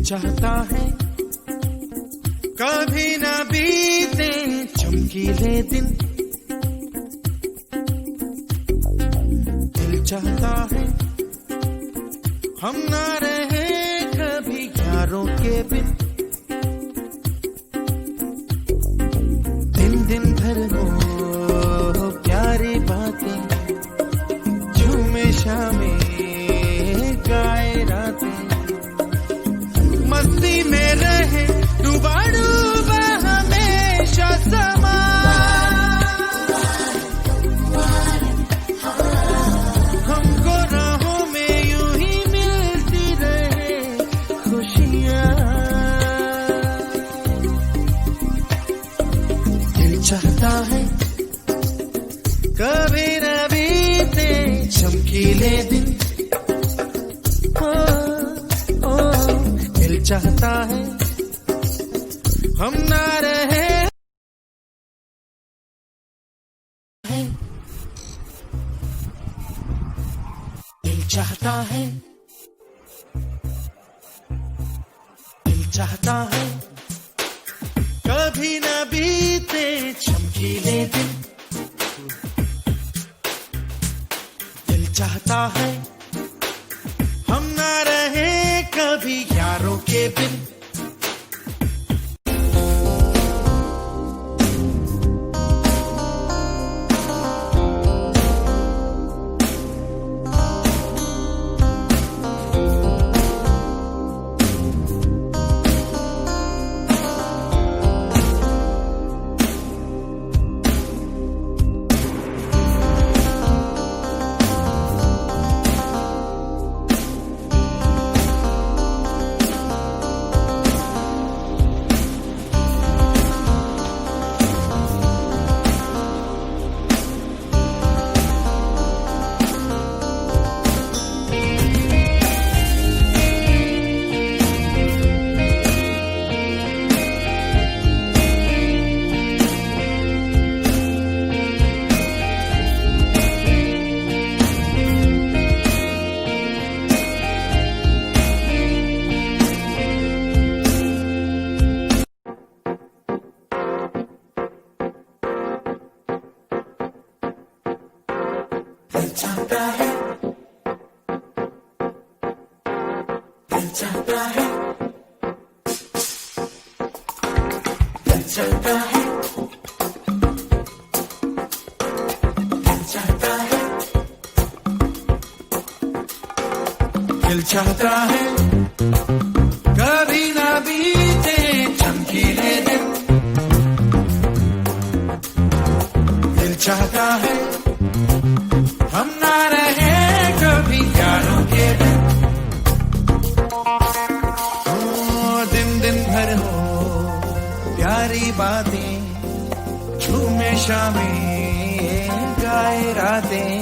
चाहता है कभी ना बीते चमकीले दिन, दिल चाहता है हम ना रहे कभी यारों के बिन, दिन दिन भर हो प्यारी बातें, झूमे शामें गाए रातें, मस्ती में रहे डूबा डूबा हमेशा समा, हमको राहों में यूं ही मिलती रहे खुशियाँ। दिल चाहता है कभी न बीते चमकीले दिन, दिल चाहता है हम ना रहे, दिल चाहता है, दिल चाहता है कभी ना बीते चमकीले दिन, दिल चाहता है हम ना रहे कभी यारों के बिन। दिल चाहता है, दिल चाहता है, दिल चाहता है, दिल चाहता है, दिल चाहता है कभी ना बीते चमकीले दिन, दिल चाहता है हम ना रहे कभी यारों के बिन, दिन दिन भर हो प्यारी बातें, झूमे शामें गाए रातें,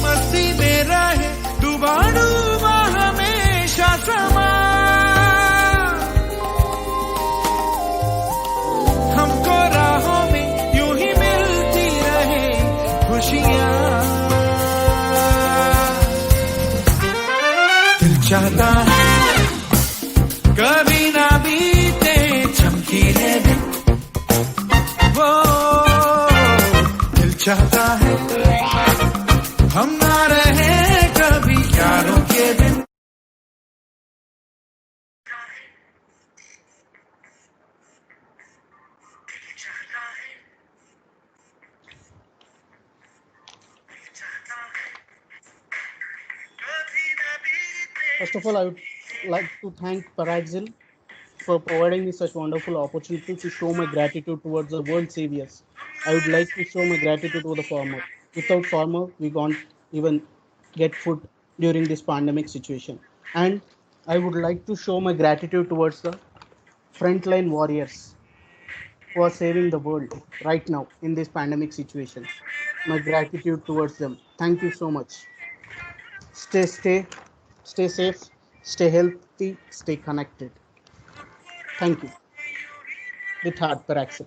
मस्ती में रहे डूबा डूबा हमेशा समा, हमको राहों में यूं ही मिलती रहे खुशियाँ। दिल चाहता है कभी ना बीते चमकीले दिन, वो दिल चाहता है हम ना रहे कभी यारों के बिन। First of all, I would like to thank Paraxil for providing me such wonderful opportunity to show my gratitude towards the world saviors. I would like to show my gratitude to the farmer. Without farmer, we can't even get food during this pandemic situation. And I would like to show my gratitude towards the frontline warriors who are saving the world right now in this pandemic situation. My gratitude towards them. Thank you so much. Stay safe, stay healthy, stay connected. Thank you. With heart, Paraxil.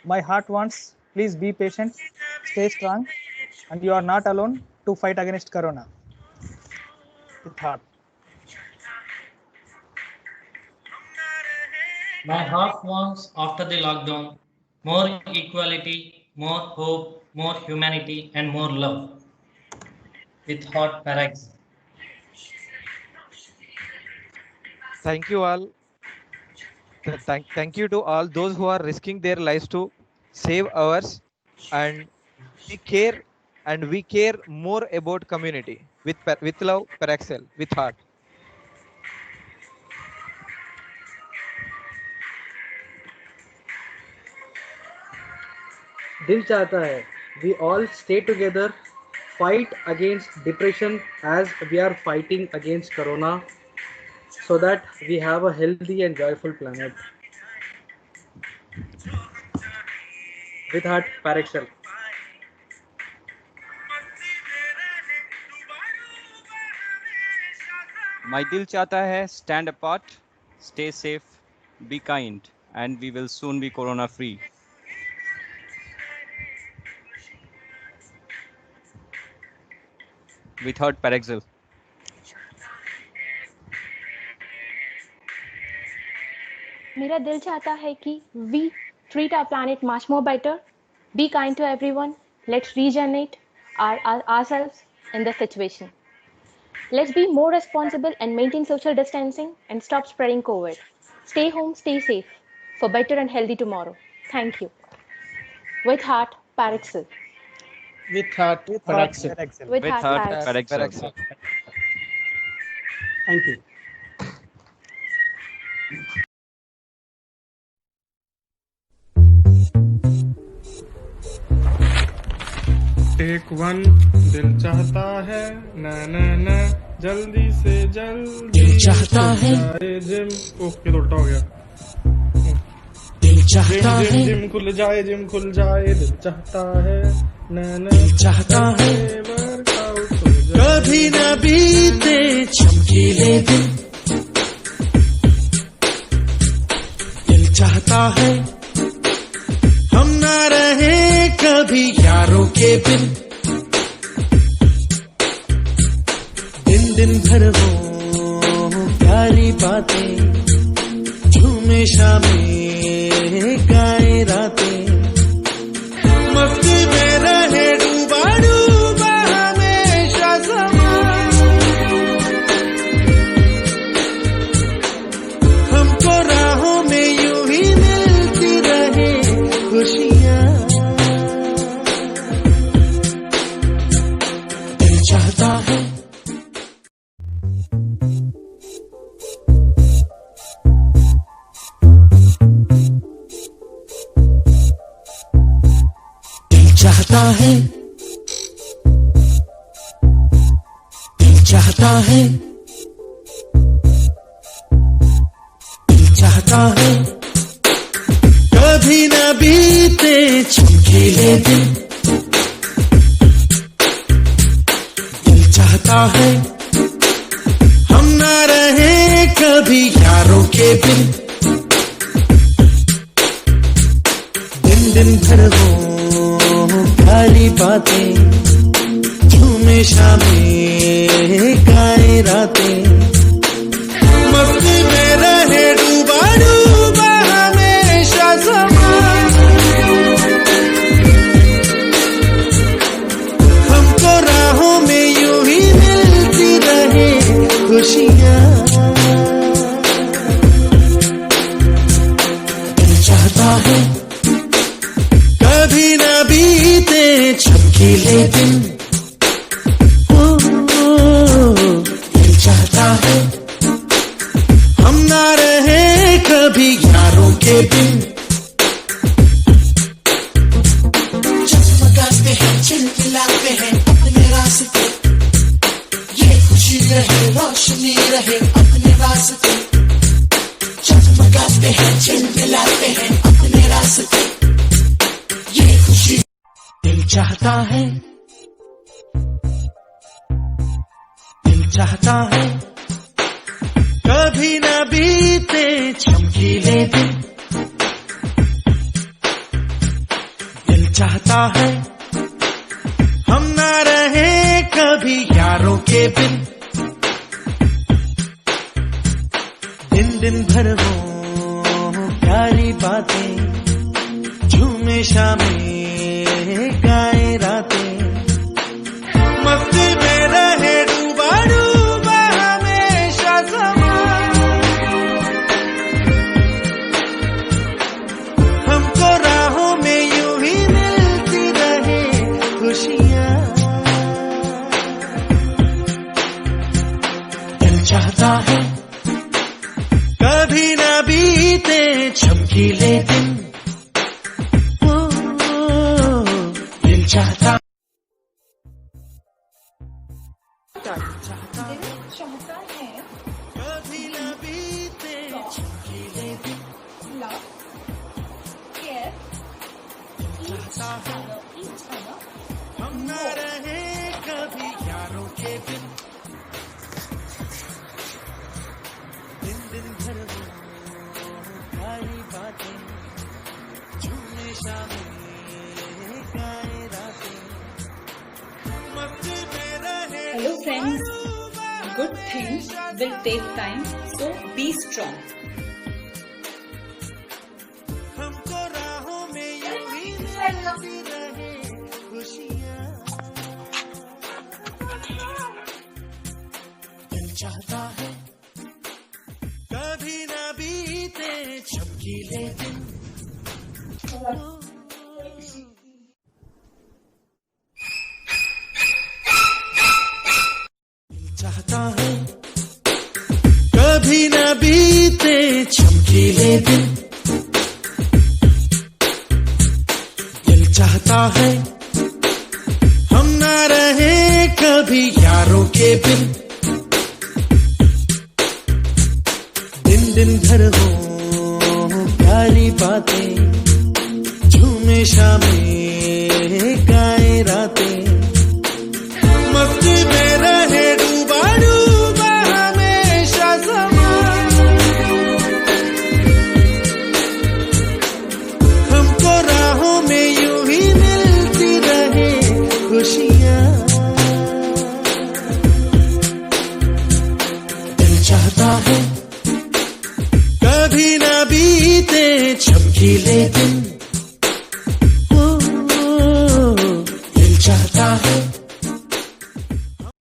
My heart wants, please be patient, stay strong, and you are not alone to fight against Corona. With heart. My heart wants, after the lockdown, more equality, more hope, more humanity, and more love. With heart, Parax. Thank you all. Thank you to all those who are risking their lives to save ours, and we care more about community with love, Paraxel, with heart. दिल चाहता है we all stay together, fight against depression as we are fighting against corona, so that we have a healthy and joyful planet. With heart, Paraxel. My dil chahta hai, stand apart, stay safe, be kind, and we will soon be corona free. With heart, Paraxel. मेरा दिल चाहता है कि we treat our planet much more better, be kind to everyone, let's regenerate ourselves in this situation. Let's be more responsible and maintain social distancing and stop spreading COVID. Stay home, stay safe for better and healthy tomorrow. Thank you. With heart, Paraxel. With heart, Paraxel. With With heart, heart, Paraxel. Paraxel. Thank you. Take one, दिल चाहता है ना ना ना जल्दी से जल्दी दिल चाहता है जिम। ओके तो उल्टा हो गया। दिल चाहता है जिम खुल जाए, जिम खुल जाए, दिल चाहता है ना ना दिल चाहता है वर्कआउट हो जाए। कभी न बीते चमकीले दिन। दिल चाहता है हम ना रहे कभी यारों के बिन। दिन दिन भर हो प्यारी बातें, झूमे शामें गाए रातें। मस्ती में रहे डूबा डूबा हमेशा समा। हमको राहों में यूं ही मिलती रहे खुशियाँ। दिल चाहता है चाहता है दिल चाहता है दिल चाहता है कभी न बीते चमकीले दिन। दिल चाहता है हम ना रहे कभी यारों के बिन। दिन दिन भर हो प्यारी बातें, झूमे शामें गाए रातें। मस्ती में रहे डूबा डूबा हमेशा समा। हमको राहों में यूं ही मिलती रहे खुशियाँ। दिल चाहता है कभी न बीते चमकीले दिन। दिल चाहता है हम ना रहे कभी यारों के बिन। चमकाते हैं चिलचिलाते हैं अपने रास्ते, ये खुशी रहे रोशनी रहे अपने रास्ते। चमकाते हैं चिलचिलाते हैं अपने रास्ते, ये खुशी। दिल चाहता है दिल चाहता है कभी न बीते चमकीले दिन। दिल चाहता है हम ना यारों के बिन दिन दिन भर हो प्यारी बातें, झूमे शामें गाए रातें, मस्ती में रहे डूबा डूबा हमेशा समा, हमको राहों में यूं ही मिलती रहे खुशियाँ। दिल चाहता है कभी ना बीते चमकीले दिन, दिल चाहता है कभी ना बीते चमकीले दिन, love, care, चाहता है each other. हम ना रहे कभी यारों के बिन, दिन दिन भर हो प्यारी बातें, झूमे शामें गाए रातें, मस्ती में रहे। Hello friends, good things will take time, so be strong. हमको राहों में यूं ही मिलती रहे खुशियाँ। दिल चाहता है कभी ना बीते चमकीले दिन, चाहता है कभी ना बीते चमकीले दिन, दिल चाहता है हम ना रहे कभी यारों के बिन, दिन दिन भर हो प्यारी बातें, झूमे शामें गाए रातें, मस्ती में रहे डूबा डूबा हमेशा समा, हमको राहों में यूं ही मिलती रहे खुशियाँ। दिल चाहता है कभी ना बीते चमकीले दिन,